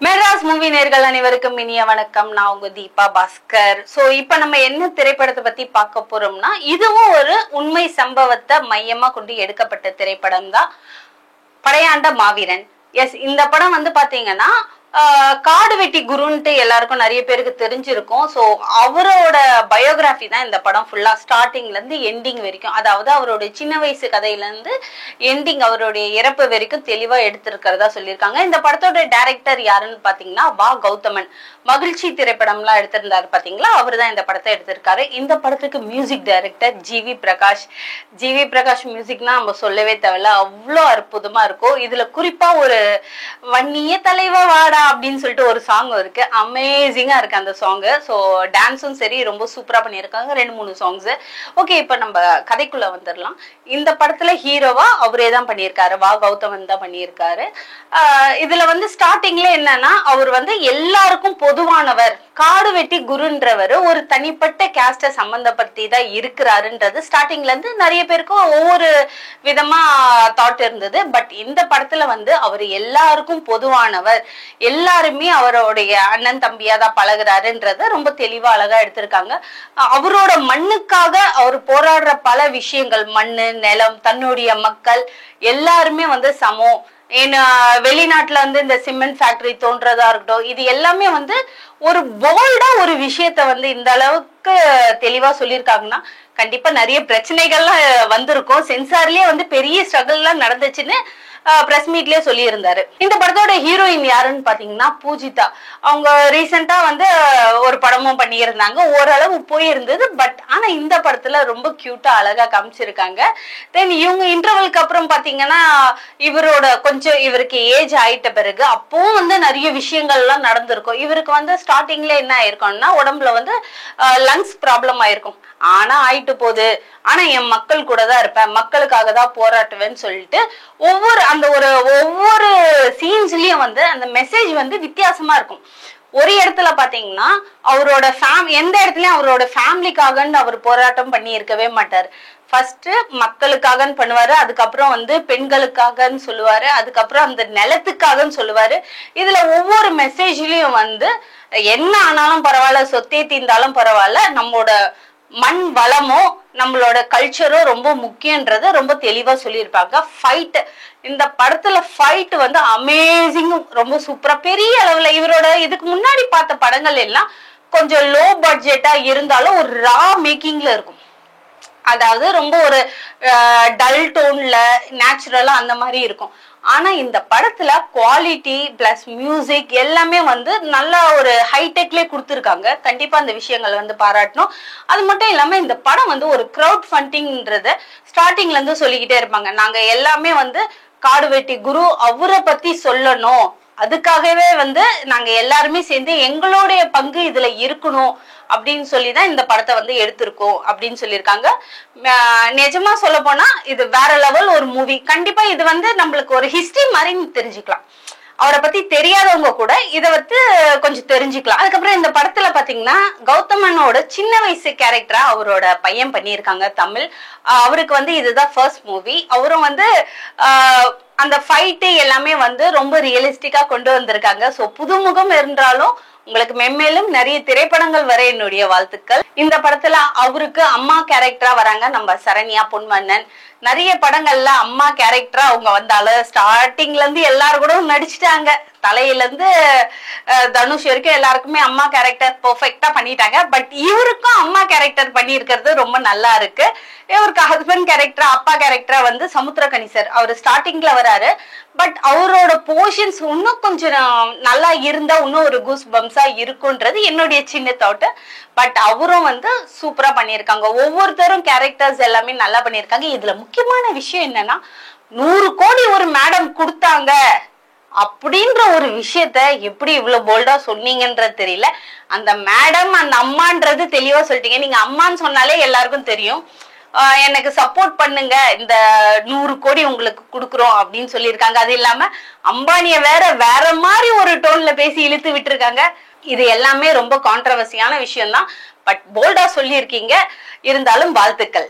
Madras movie நேர்கள் அனைவருக்கும் இனிய வணக்கம். நான் உங்க தீபா பாஸ்கர். சோ இப்ப நம்ம என்ன திரைப்படத்தை பத்தி பார்க்க போறோம்னா, இதுவும் ஒரு உண்மை சம்பவத்தை மையமா கொண்டு எடுக்கப்பட்ட திரைப்படம் தான் படையாண்ட மாவீரன். எஸ், இந்த படம் வந்து பாத்தீங்கன்னா காடு வெட்டி குருன்ட்டு எல்லாருக்கும் நிறைய பேருக்கு தெரிஞ்சிருக்கும். ஸோ அவரோட பயோகிராஃபி தான் இந்த படம் ஃபுல்லா, ஸ்டார்டிங்ல இருந்து எண்டிங் வரைக்கும். அதாவது அவருடைய சின்ன வயசு கதையில இருந்து எண்டிங் அவருடைய இறப்பு வரைக்கும் தெளிவா எடுத்திருக்கிறதா சொல்லியிருக்காங்க. இந்த படத்தோட டைரக்டர் யாருன்னு பாத்தீங்கன்னா வா கௌதமன். மகிழ்ச்சி திரைப்படம்லாம் எடுத்திருந்தாரு பாத்தீங்களா, அவர் தான் இந்த படத்தை எடுத்திருக்காரு. இந்த படத்துக்கு மியூசிக் டைரக்டர் ஜிவி பிரகாஷ். ஜிவி பிரகாஷ் மியூசிக்னா நம்ம சொல்லவே தேவையில்ல, அவ்வளோ அற்புதமா இருக்கும். இதுல குறிப்பா ஒரு வன்னிய தலைவா வாடா அப்படின்னு சொல்லிட்டு ஒரு சாங் இருக்கு, அமேசிங்கா இருக்கு அந்த சாங். ஸோ டான்ஸும் சரி ரொம்ப சூப்பரா பண்ணியிருக்காங்க, 2-3 சாங்ஸ். ஓகே, இப்ப நம்ம கதைக்குள்ள வந்துடலாம். இந்த படத்துல ஹீரோவா அவரே தான் பண்ணியிருக்காரு, வா கௌதமன் தான் பண்ணியிருக்காரு. இதுல வந்து ஸ்டார்டிங்ல என்னன்னா, அவர் வந்து எல்லாருக்கும் பொதுவானவர், காடு வெட்டி குருன்றவர் ஒரு தனிப்பட்ட கேஸ்ட சம்பந்தப்படுத்தி தான் இருக்கிறாருன்றது ஸ்டார்டிங்ல இருந்து நிறைய பேருக்கும் ஒவ்வொரு விதமா தாட் இருந்தது. பட் இந்த படத்துல வந்து அவர் எல்லாருக்கும் பொதுவானவர், எல்லாருமே அவருடைய அண்ணன் தம்பியா தான் பழகுறாருன்றத ரொம்ப தெளிவா அழகா எடுத்திருக்காங்க. அவரோட மண்ணுக்காக அவர் போராடுற பல விஷயங்கள், மண்ணு நிலம் தன்னுடைய மக்கள் எல்லாருமே வந்து சமம். ஏன்னா வெளிநாட்டுல வந்து இந்த சிமெண்ட் ஃபேக்டரி தோன்றதா இருக்கட்டும், இது எல்லாமே வந்து ஒரு போல்டா ஒரு விஷயத்த வந்து இந்த அளவுக்கு தெளிவா சொல்லியிருக்காங்கன்னா கண்டிப்பா நிறைய பிரச்சனைகள்லாம் வந்திருக்கும். சென்சார்லயே வந்து பெரிய ஸ்ட்ரகிள் எல்லாம் நடந்துச்சுன்னு பிரஸ் மீட்லயே சொல்லி இருந்தாரு. இந்த படத்தோட ஹீரோயின் யாருன்னு பாத்தீங்கன்னா பூஜிதா. அவங்க ரீசெண்டா வந்து ஒரு படமும் பண்ணியிருந்தாங்க, ஓரளவு போயிருந்தது. பட் ஆனா இந்த படத்துல ரொம்ப கியூட்டா அழகா காமிச்சிருக்காங்க. தென் இவங்க இன்டர்வலுக்கு அப்புறம் பாத்தீங்கன்னா இவரோட கொஞ்சம் இவருக்கு ஏஜ் ஆயிட்ட பிறகு அப்பவும் வந்து நிறைய விஷயங்கள் எல்லாம் நடந்திருக்கும். இவருக்கு வந்து ஸ்டார்டிங்ல என்ன ஆயிருக்கும்னா, உடம்புல வந்து லங்ஸ் ப்ராப்ளம் ஆயிருக்கும். ஆனா ஆயிட்டு போகுது, ஆனா என் மக்கள் கூட தான் இருப்பேன், மக்களுக்காக தான் போராட்டுவேன்னு சொல்லிட்டு ஒவ்வொரு சீன்ஸ்லயும் வந்து அந்த மெசேஜ் வந்து வித்தியாசமா இருக்கும். ஒரு இடத்துல பாத்தீங்கன்னா அவரோட எந்த இடத்துலயும் அவரோட ஃபேமிலிக்காகன்னு அவர் போராட்டம் பண்ணி இருக்கவே மாட்டாரு. ஃபர்ஸ்ட் மக்களுக்காகன்னு பண்ணுவாரு, அதுக்கப்புறம் வந்து பெண்களுக்காகன்னு சொல்லுவாரு, அதுக்கப்புறம் அந்த நிலத்துக்காகன்னு சொல்லுவாரு. இதுல ஒவ்வொரு மெசேஜ்லயும் வந்து என்ன ஆனாலும் பரவாயில்ல, சொத்தே தீர்ந்தாலும் பரவாயில்ல, நம்மளோட மண் வளமோ நம்மளோட கல்ச்சரும் ரொம்ப முக்கியன்றத ரொம்ப தெளிவா சொல்லியிருப்பாங்க. ஃபைட், இந்த படத்துல ஃபைட் வந்து அமேசிங், ரொம்ப சூப்பரா பெரிய அளவுல. இவரோட இதுக்கு முன்னாடி பார்த்த படங்கள் எல்லாம் கொஞ்சம் லோ பட்ஜெட்டா இருந்தாலும் ஒரு ரா மேக்கிங்ல இருக்கும். அதாவது ரொம்ப ஒரு டல் டோன்ல நேச்சுரலா அந்த மாதிரி இருக்கும். ஆனா இந்த படத்துல குவாலிட்டி பிளஸ் மியூசிக் எல்லாமே வந்து நல்ல ஒரு ஹைடெக்லயே கொடுத்துருக்காங்க. கண்டிப்பா அந்த விஷயங்கள் வந்து பாராட்டணும். அது மட்டும் இல்லாம இந்த படம் வந்து ஒரு கிரவுட் ஃபண்டிங்ன்றத ஸ்டார்டிங்ல இருந்து சொல்லிக்கிட்டே இருப்பாங்க. நாங்க எல்லாமே வந்து காடு வெட்டி குரு அவரை பத்தி சொல்லணும், அதுக்காகவே வந்து நாங்க எல்லாருமே சேர்ந்து எங்களுடைய பங்கு இதுல இருக்கணும் அப்படின்னு சொல்லிதான் இந்த படத்தை வந்து எடுத்திருக்கோம் அப்படின்னு சொல்லியிருக்காங்க. நிஜமா சொல்ல போனா இது வேற லெவல் ஒரு மூவி. கண்டிப்பா இது வந்து நம்மளுக்கு ஒரு ஹிஸ்டரி மாதிரி தெரிஞ்சுக்கலாம். அவரை பத்தி தெரியாதவங்க கூட இதை வந்து கொஞ்சம் தெரிஞ்சுக்கலாம். அதுக்கப்புறம் இந்த படத்துல பாத்தீங்கன்னா கௌதமனோட சின்ன வயசு கேரக்டரா அவரோட பையன் பண்ணியிருக்காங்க தமிழ். அவருக்கு வந்து இதுதான் ஃபர்ஸ்ட் மூவி. அவரும் வந்து அந்த ஃபைட்டு எல்லாமே வந்து ரொம்ப ரியலிஸ்டிக்கா கொண்டு வந்திருக்காங்க. ஸோ புதுமுகம் இருந்தாலும் உங்களுக்கு மென்மேலும் நிறைய திரைப்படங்கள் வர என்னுடைய வாழ்த்துக்கள். இந்த படத்துல அவருக்கு அம்மா கேரக்டரா வராங்க நம்ம சரண்யா பொன்மன்னன். நிறைய படங்கள்ல அம்மா கேரக்டரா அவங்க வந்தாலும் ஸ்டார்டிங்ல இருந்து எல்லாரும் கூட நடிச்சுட்டாங்க. தலையில இருந்து தனுஷ் வரைக்கும் எல்லாருக்குமே அம்மா கேரக்டர் பெர்ஃபெக்டா பண்ணிட்டாங்க. பட் இவருக்கும் அம்மா கேரக்டர் பண்ணியிருக்கிறது ரொம்ப நல்லா இருக்கு. இவருக்கு ஹஸ்பண்ட் கேரக்டரா அப்பா கேரக்டரா வந்து சமுத்திரகனி சார், அவர் ஸ்டார்டிங்ல வராரு. பட் அவரோட போர்ஷன்ஸ் இன்னும் கொஞ்சம் நல்லா இருந்தா இன்னும் ஒரு கூஸ் பம்ஸா இருக்கும்ன்றது என்னுடைய சின்ன தாட். பட் அவரும் வந்து சூப்பரா பண்ணியிருக்காங்க. ஒவ்வொருத்தரும் கேரக்டர்ஸ் எல்லாமே நல்லா பண்ணியிருக்காங்க. இதுல முக்கியமான விஷயம் என்னன்னா, 100 கோடி ஒரு மேடம் கொடுத்தாங்க அப்படின்ற ஒரு விஷயத்த எப்படி இவ்வளவு போல்டா சொன்னீங்கன்றது தெரியல. அந்த மேடம் அந்த அம்மான்றது தெளிவா சொல்லிட்டீங்க. நீங்க அம்மான்னு சொன்னாலே எல்லாருக்கும் தெரியும். எனக்கு சப்போர்ட் பண்ணுங்க, இந்த 100 கோடி உங்களுக்கு கொடுக்குறோம் அப்படின்னு சொல்லியிருக்காங்க. அது இல்லாம அம்பானிய வேற மாதிரி ஒரு டோன்ல பேசி இழுத்து விட்டுருக்காங்க. இது எல்லாமே ரொம்ப கான்ட்ரவர்சியான விஷயம் தான். பட் போல்டா சொல்லியிருக்கீங்க, இருந்தாலும் வாழ்த்துக்கள்.